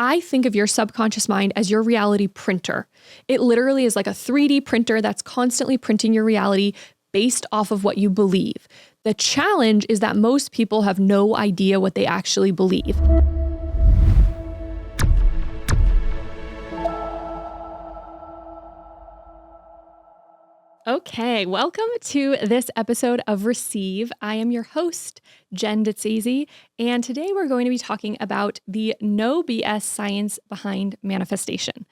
I think of your subconscious mind as your reality printer. It literally is like a 3D printer that's constantly printing your reality based off of what you believe. The challenge is that most people have no idea what they actually believe. Okay, welcome to this episode of Receive. I am your host, Jenn, and today we're going to be talking about the no BS science behind manifestation.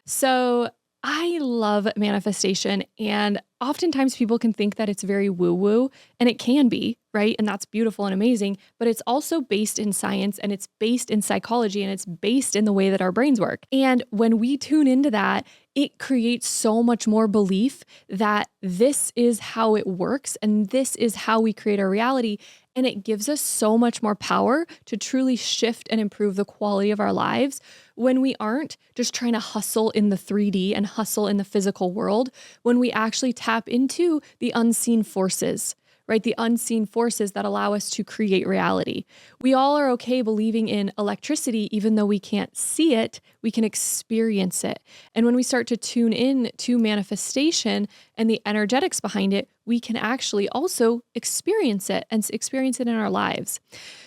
So I love manifestation, and oftentimes people can think that it's very woo-woo, and it can be, right? And that's beautiful and amazing, but it's also based in science, and it's based in psychology, and it's based in the way that our brains work. And when we tune into that, it creates so much more belief that this is how it works, and this is how we create our reality. And it gives us so much more power to truly shift and improve the quality of our lives when we aren't just trying to hustle in the 3D and hustle in the physical world, when we actually tap into the unseen forces, right? The unseen forces that allow us to create reality. We all are okay believing in electricity, even though we can't see it, we can experience it. And when we start to tune in to manifestation and the energetics behind it, we can actually also experience it and experience it in our lives.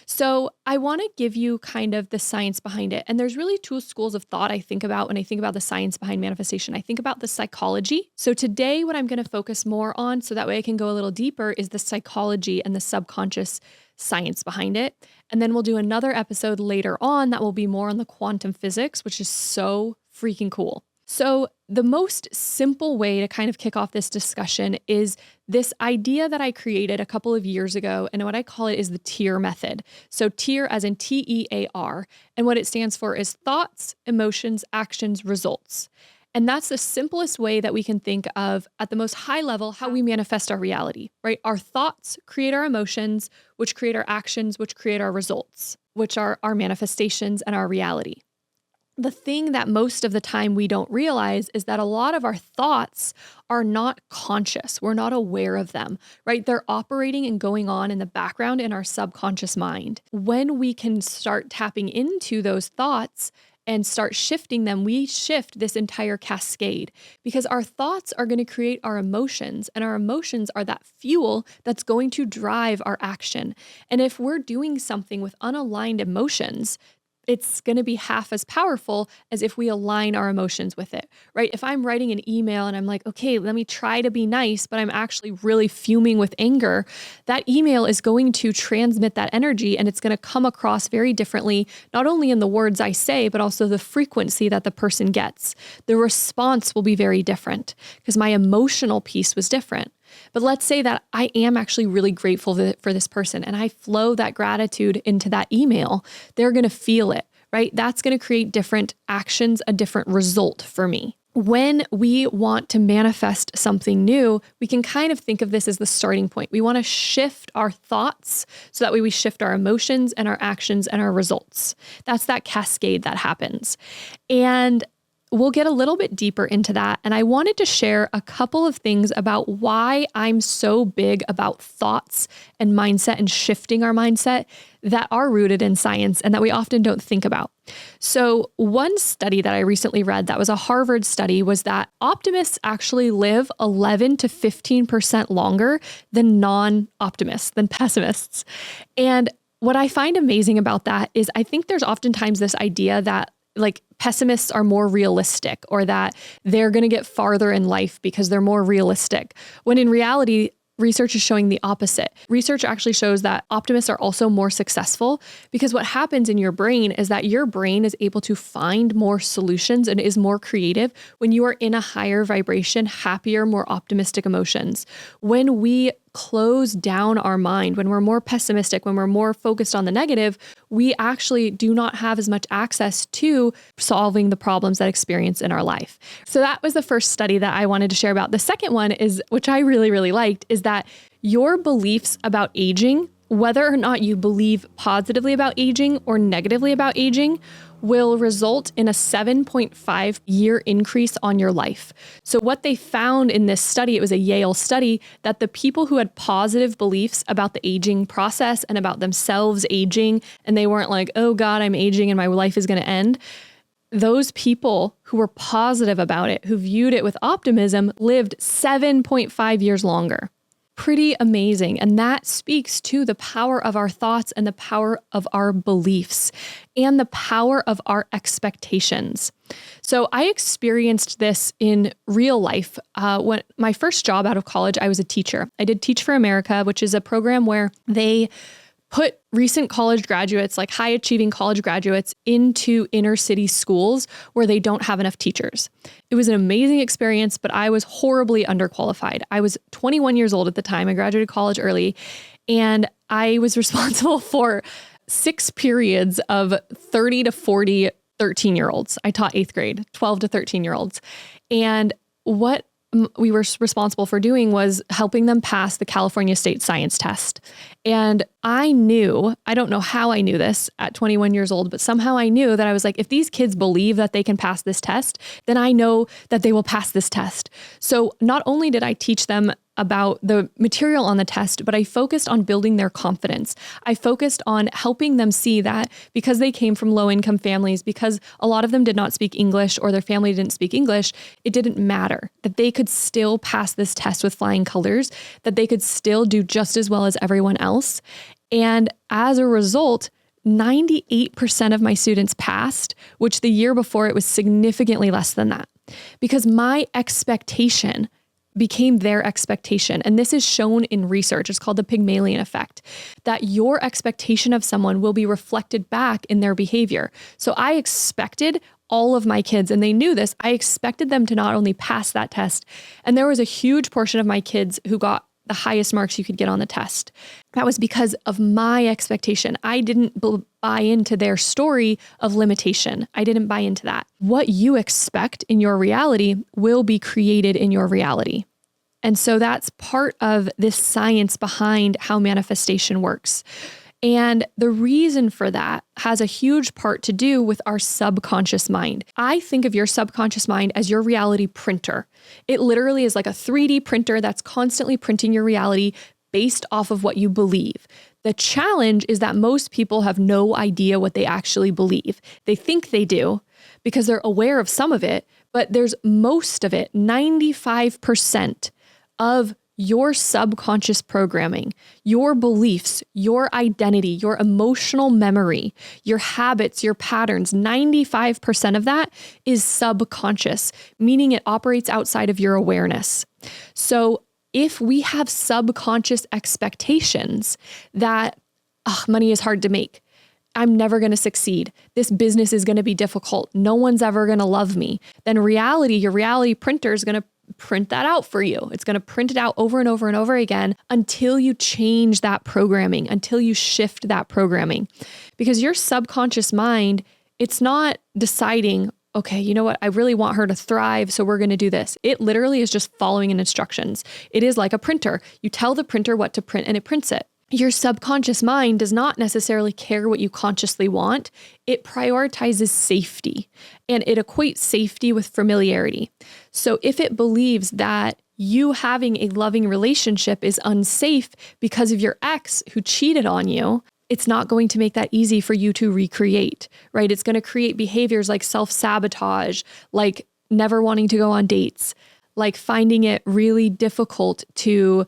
So I want to give you kind of the science behind it. And there's really two schools of thought I think about when I think about the science behind manifestation. I think about the psychology. So today, what I'm going to focus more on, so that way I can go a little deeper, is the psychology and the subconscious science behind it. And then we'll do another episode later on that will be more on the quantum physics, which is so freaking cool. So the most simple way to kind of kick off this discussion is this idea that I created a couple of years ago, and what I call it is the TEAR method. So TEAR as in TEAR, and what it stands for is thoughts, emotions, actions, results. And that's the simplest way that we can think of at the most high level how we manifest our reality, right? Our thoughts create our emotions, which create our actions, which create our results, which are our manifestations and our reality. The thing that most of the time we don't realize is that a lot of our thoughts are not conscious. We're not aware of them, right? They're operating and going on in the background in our subconscious mind. When we can start tapping into those thoughts and start shifting them, we shift this entire cascade, because our thoughts are going to create our emotions, and our emotions are that fuel that's going to drive our action. And if we're doing something with unaligned emotions, it's going to be half as powerful as if we align our emotions with it, right? If I'm writing an email and I'm like, okay, let me try to be nice, but I'm actually really fuming with anger, that email is going to transmit that energy, and it's going to come across very differently, not only in the words I say, but also the frequency that the person gets. The response will be very different because my emotional piece was different. But let's say that I am actually really grateful for this person, and I flow that gratitude into that email. They're going to feel it, right? That's going to create different actions, a different result for me. When we want to manifest something new, we can kind of think of this as the starting point. We want to shift our thoughts so that way we shift our emotions and our actions and our results. That's that cascade that happens. And we'll get a little bit deeper into that. And I wanted to share a couple of things about why I'm so big about thoughts and mindset and shifting our mindset that are rooted in science and that we often don't think about. So one study that I recently read that was a Harvard study was that optimists actually live 11 to 15% longer than non-optimists, than pessimists. And what I find amazing about that is I think there's oftentimes this idea that like pessimists are more realistic, or that they're going to get farther in life because they're more realistic. When in reality, research is showing the opposite. Research actually shows that optimists are also more successful, because what happens in your brain is that your brain is able to find more solutions and is more creative when you are in a higher vibration, happier, more optimistic emotions. When we close down our mind, when we're more pessimistic, when we're more focused on the negative, we actually do not have as much access to solving the problems that experience in our life. So that was the first study that I wanted to share about. The second one is, which I really, really liked, is that your beliefs about aging, whether or not you believe positively about aging or negatively about aging, will result in a 7.5-year increase on your life. So what they found in this study, it was a Yale study, that the people who had positive beliefs about the aging process and about themselves aging, and they weren't like, oh God, I'm aging and my life is going to end. Those people who were positive about it, who viewed it with optimism, lived 7.5 years longer. Pretty amazing. And that speaks to the power of our thoughts and the power of our beliefs and the power of our expectations. So I experienced this in real life. When my first job out of college, I was a teacher. I did Teach for America, which is a program where they put recent college graduates, like high achieving college graduates, into inner city schools where they don't have enough teachers. It was an amazing experience, but I was horribly underqualified. I was 21 years old at the time. I graduated college early, and I was responsible for 6 periods of 30 to 40 13-year-olds. I taught 8th grade, 12 to 13-year-olds. And what we were responsible for doing was helping them pass the California State Science Test. And I knew, I don't know how I knew this at 21 years old, but somehow I knew that I was like, if these kids believe that they can pass this test, then I know that they will pass this test. So not only did I teach them about the material on the test, but I focused on building their confidence. I focused on helping them see that because they came from low income families, because a lot of them did not speak English or their family didn't speak English, it didn't matter, that they could still pass this test with flying colors, that they could still do just as well as everyone else. And as a result, 98% of my students passed, which the year before it was significantly less than that, because my expectation became their expectation. And this is shown in research. It's called the Pygmalion effect, that your expectation of someone will be reflected back in their behavior. So I expected all of my kids, and they knew this, I expected them to not only pass that test, and there was a huge portion of my kids who got the highest marks you could get on the test. That was because of my expectation. I didn't buy into their story of limitation. I didn't buy into that. What you expect in your reality will be created in your reality. And so that's part of this science behind how manifestation works. And the reason for that has a huge part to do with our subconscious mind. I think of your subconscious mind as your reality printer. It literally is like a 3D printer that's constantly printing your reality based off of what you believe. The challenge is that most people have no idea what they actually believe. They think they do because they're aware of some of it, but there's most of it, 95% of your subconscious programming, your beliefs, your identity, your emotional memory, your habits, your patterns, 95% of that is subconscious, meaning it operates outside of your awareness. So if we have subconscious expectations that money is hard to make, I'm never going to succeed, this business is going to be difficult, no one's ever going to love me, then reality, your reality printer is going to print that out for you. It's going to print it out over and over and over again until you change that programming, until you shift that programming. Because your subconscious mind, it's not deciding, okay, you know what? I really want her to thrive, so we're going to do this. It literally is just following instructions. It is like a printer. You tell the printer what to print and it prints it. Your subconscious mind does not necessarily care what you consciously want. It prioritizes safety, and it equates safety with familiarity. So if it believes that you having a loving relationship is unsafe because of your ex who cheated on you, it's not going to make that easy for you to recreate, right? It's going to create behaviors like self-sabotage, like never wanting to go on dates, like finding it really difficult to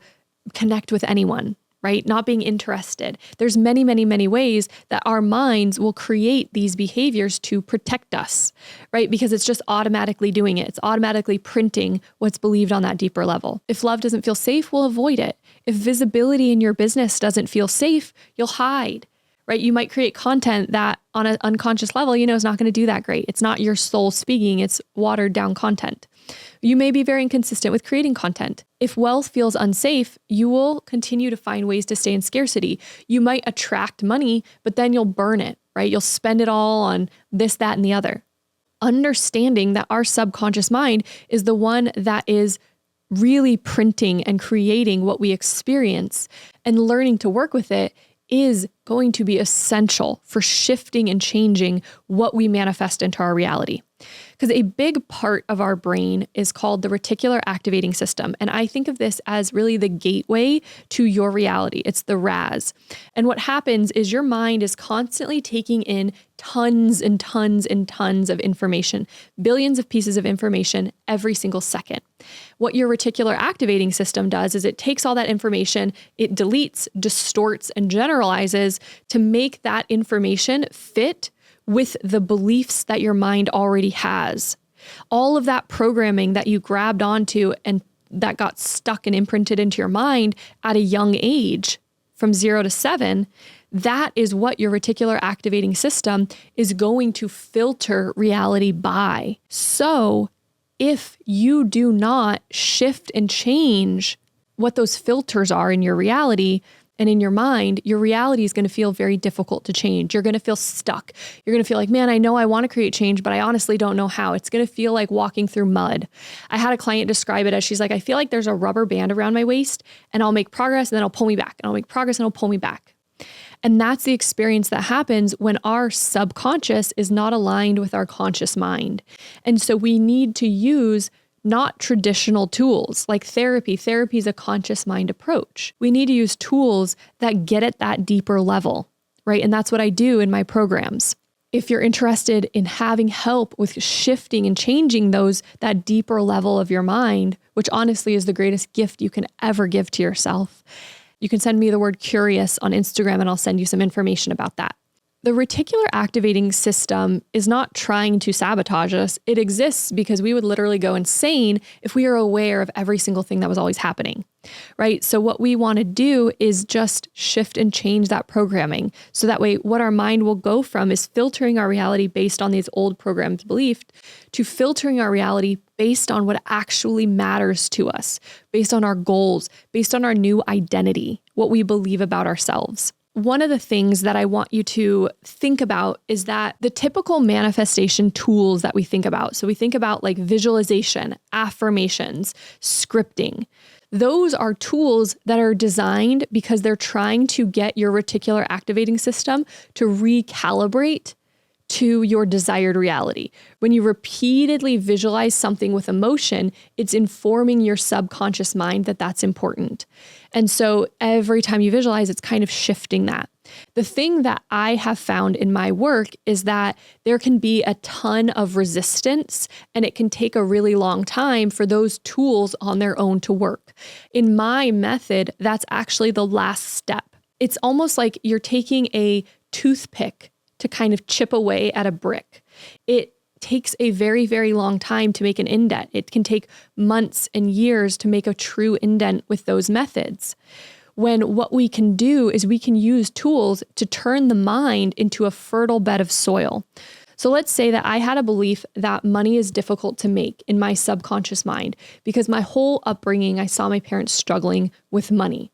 connect with anyone, right? Not being interested. There's many, many, many ways that our minds will create these behaviors to protect us, right? Because it's just automatically doing it. It's automatically printing what's believed on that deeper level. If love doesn't feel safe, we'll avoid it. If visibility in your business doesn't feel safe, you'll hide, right? You might create content that on an unconscious level, is not going to do that great. It's not your soul speaking. It's watered down content. You may be very inconsistent with creating content. If wealth feels unsafe, you will continue to find ways to stay in scarcity. You might attract money, but then you'll burn it, right? You'll spend it all on this, that, and the other. Understanding that our subconscious mind is the one that is really printing and creating what we experience, and learning to work with it is going to be essential for shifting and changing what we manifest into our reality. Because a big part of our brain is called the reticular activating system. And I think of this as really the gateway to your reality. It's the RAS. And what happens is your mind is constantly taking in tons and tons and tons of information, billions of pieces of information every single second. What your reticular activating system does is it takes all that information, it deletes, distorts, and generalizes to make that information fit with the beliefs that your mind already has. All of that programming that you grabbed onto and that got stuck and imprinted into your mind at a young age, from 0 to 7, that is what your reticular activating system is going to filter reality by. So if you do not shift and change what those filters are in your reality, and in your mind, your reality is going to feel very difficult to change. You're going to feel stuck. You're going to feel like, man, I know I want to create change, but I honestly don't know how. It's going to feel like walking through mud. I had a client describe it as, she's like, I feel like there's a rubber band around my waist and I'll make progress and then I'll pull me back, and I'll make progress and I'll pull me back. And that's the experience that happens when our subconscious is not aligned with our conscious mind. And so we need to use not traditional tools like therapy. Therapy is a conscious mind approach. We need to use tools that get at that deeper level, right? And that's what I do in my programs. If you're interested in having help with shifting and changing that deeper level of your mind, which honestly is the greatest gift you can ever give to yourself, you can send me the word curious on Instagram and I'll send you some information about that. The reticular activating system is not trying to sabotage us. It exists because we would literally go insane if we are aware of every single thing that was always happening, right? So what we want to do is just shift and change that programming. So that way, what our mind will go from is filtering our reality based on these old programmed beliefs to filtering our reality based on what actually matters to us, based on our goals, based on our new identity, what we believe about ourselves. One of the things that I want you to think about is that the typical manifestation tools that we think about, so we think about like visualization, affirmations, scripting, those are tools that are designed because they're trying to get your reticular activating system to recalibrate to your desired reality. When you repeatedly visualize something with emotion, it's informing your subconscious mind that that's important. And so every time you visualize, it's kind of shifting that. The thing that I have found in my work is that there can be a ton of resistance and it can take a really long time for those tools on their own to work. In my method, that's actually the last step. It's almost like you're taking a toothpick to kind of chip away at a brick. It takes a very, very long time to make an indent. It can take months and years to make a true indent with those methods. When what we can do is we can use tools to turn the mind into a fertile bed of soil. So let's say that I had a belief that money is difficult to make in my subconscious mind because my whole upbringing, I saw my parents struggling with money.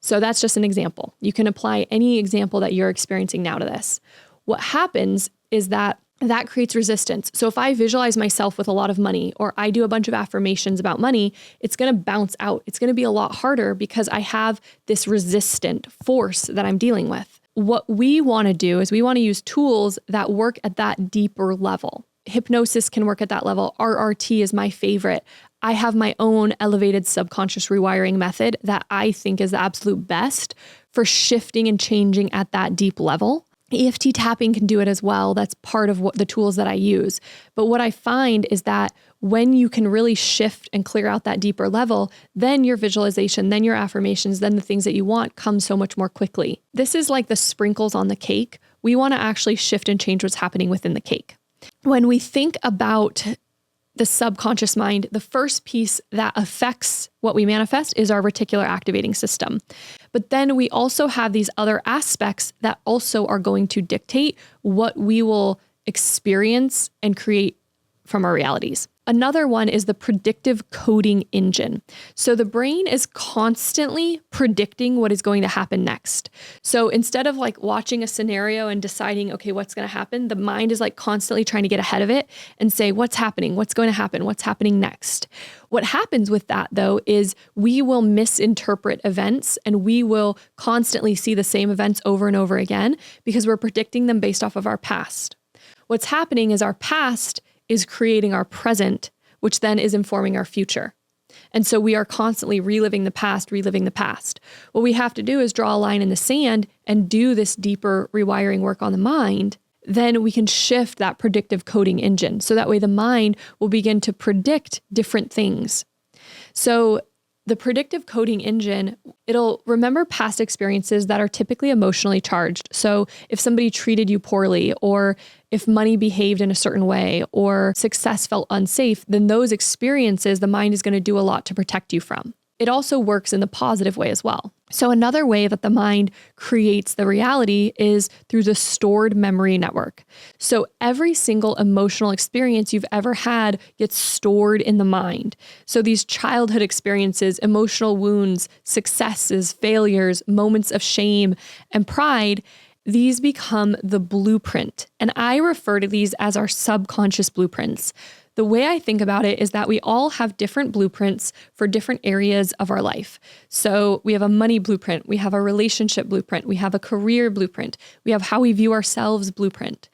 So that's just an example. You can apply any example that you're experiencing now to this. What happens is that creates resistance. So if I visualize myself with a lot of money, or I do a bunch of affirmations about money, it's going to bounce out. It's going to be a lot harder because I have this resistant force that I'm dealing with. What we want to do is we want to use tools that work at that deeper level. Hypnosis can work at that level. RRT is my favorite. I have my own elevated subconscious rewiring method that I think is the absolute best for shifting and changing at that deep level. EFT tapping can do it as well. That's part of what the tools that I use. But what I find is that when you can really shift and clear out that deeper level, then your visualization, then your affirmations, then the things that you want come so much more quickly. This is like the sprinkles on the cake. We want to actually shift and change what's happening within the cake. When we think about the subconscious mind, the first piece that affects what we manifest is our reticular activating system. But then we also have these other aspects that also are going to dictate what we will experience and create from our realities. Another one is the predictive coding engine. So the brain is constantly predicting what is going to happen next. So instead of like watching a scenario and deciding, okay, what's going to happen, the mind is like constantly trying to get ahead of it and say, what's happening? What's going to happen? What's happening next? What happens with that though, is we will misinterpret events and we will constantly see the same events over and over again because we're predicting them based off of our past. What's happening is our past is creating our present, which then is informing our future. And so we are constantly reliving the past. What we have to do is draw a line in the sand and do this deeper rewiring work on the mind. Then we can shift that predictive coding engine. So that way the mind will begin to predict different things. So the predictive coding engine, it'll remember past experiences that are typically emotionally charged. So if somebody treated you poorly, or if money behaved in a certain way, or success felt unsafe, then those experiences, the mind is going to do a lot to protect you from. It also works in the positive way as well. So another way that the mind creates the reality is through the stored memory network. So every single emotional experience you've ever had gets stored in the mind. So these childhood experiences, emotional wounds, successes, failures, moments of shame and pride, these become the blueprint. And I refer to these as our subconscious blueprints. The way I think about it is that we all have different blueprints for different areas of our life. So we have a money blueprint, we have a relationship blueprint, we have a career blueprint, we have how we view ourselves blueprint.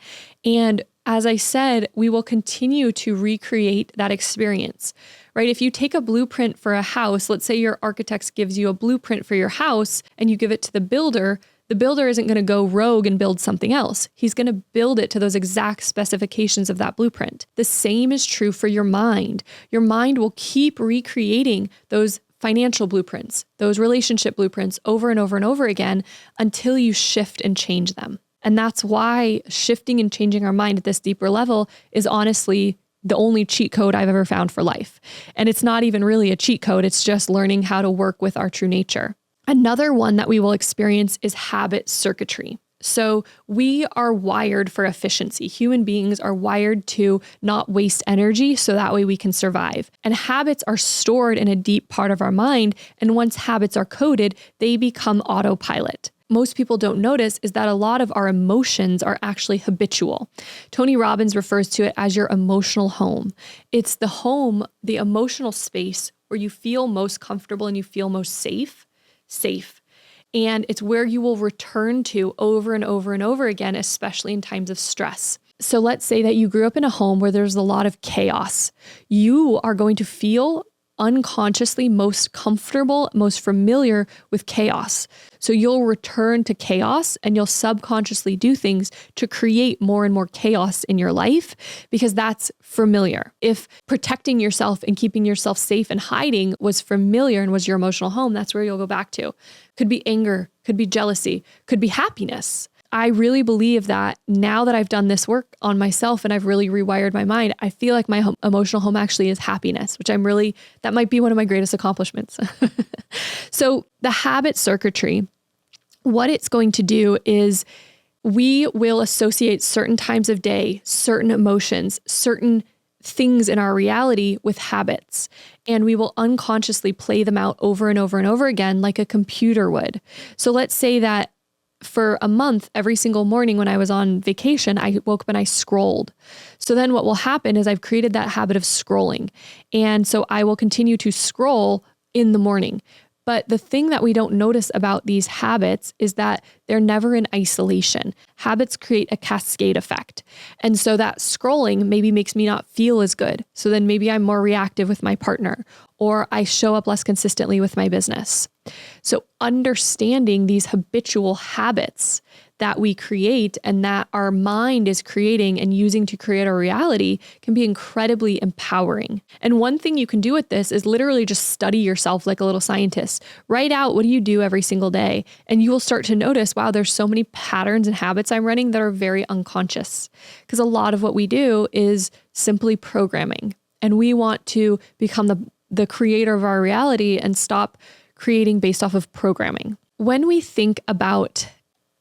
And as I said, we will continue to recreate that experience, right? If you take a blueprint for a house, let's say your architect gives you a blueprint for your house and you give it to the builder isn't going to go rogue and build something else. He's going to build it to those exact specifications of that blueprint. The same is true for your mind. Your mind will keep recreating those financial blueprints, those relationship blueprints over and over and over again until you shift and change them. And that's why shifting and changing our mind at this deeper level is honestly the only cheat code I've ever found for life. And it's not even really a cheat code. It's just learning how to work with our true nature. Another one that we will experience is habit circuitry. So we are wired for efficiency. Human beings are wired to not waste energy so that way we can survive. And habits are stored in a deep part of our mind. And once habits are coded, they become autopilot. Most people don't notice is that a lot of our emotions are actually habitual. Tony Robbins refers to it as your emotional home. It's the home, the emotional space where you feel most comfortable and you feel most safe. And it's where you will return to over and over and over again, especially in times of stress. So let's say that you grew up in a home where there's a lot of chaos. You are going to feel unconsciously most comfortable, most familiar with chaos. So you'll return to chaos and you'll subconsciously do things to create more and more chaos in your life because that's familiar. If protecting yourself and keeping yourself safe and hiding was familiar and was your emotional home, that's where you'll go back to. Could be anger, could be jealousy, could be happiness. I really believe that now that I've done this work on myself and I've really rewired my mind, I feel like my emotional home actually is happiness, which that might be one of my greatest accomplishments. So the habit circuitry, what it's going to do is we will associate certain times of day, certain emotions, certain things in our reality with habits, and we will unconsciously play them out over and over and over again like a computer would. So let's say that for a month, every single morning when I was on vacation, I woke up and I scrolled. So then what will happen is I've created that habit of scrolling. And so I will continue to scroll in the morning. But the thing that we don't notice about these habits is that they're never in isolation. Habits create a cascade effect. And so that scrolling maybe makes me not feel as good. So then maybe I'm more reactive with my partner, or I show up less consistently with my business. So understanding these habitual habits that we create and that our mind is creating and using to create our reality can be incredibly empowering. And one thing you can do with this is literally just study yourself like a little scientist. Write out what do you do every single day, and you will start to notice, wow, there's so many patterns and habits I'm running that are very unconscious. Because a lot of what we do is simply programming, and we want to become the creator of our reality and stop creating based off of programming. When we think about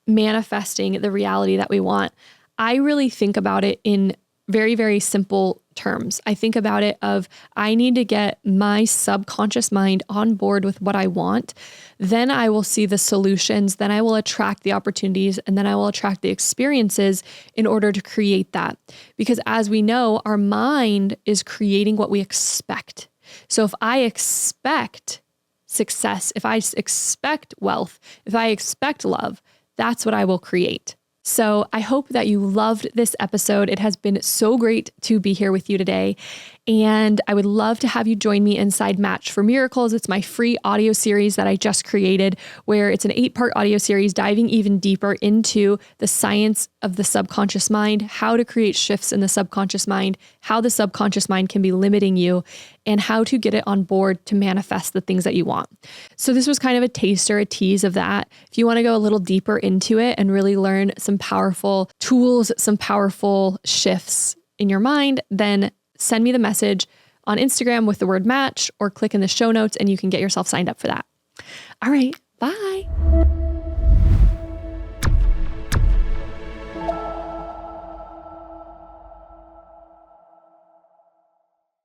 manifesting the reality that we want, I really think about it in very, very simple terms. I think about it of I need to get my subconscious mind on board with what I want. Then I will see the solutions. Then I will attract the opportunities, and then I will attract the experiences in order to create that. Because as we know, our mind is creating what we expect. So if I expect success, if I expect wealth, if I expect love, that's what I will create. So I hope that you loved this episode. It has been so great to be here with you today. And I would love to have you join me inside Match for Miracles. It's my free audio series that I just created, where it's an 8-part audio series diving even deeper into the science of the subconscious mind, how to create shifts in the subconscious mind, how the subconscious mind can be limiting you, and how to get it on board to manifest the things that you want. So this was kind of a taster, a tease of that. If you want to go a little deeper into it and really learn some powerful tools, some powerful shifts in your mind, then send me the message on Instagram with the word match, or click in the show notes and you can get yourself signed up for that. All right, bye.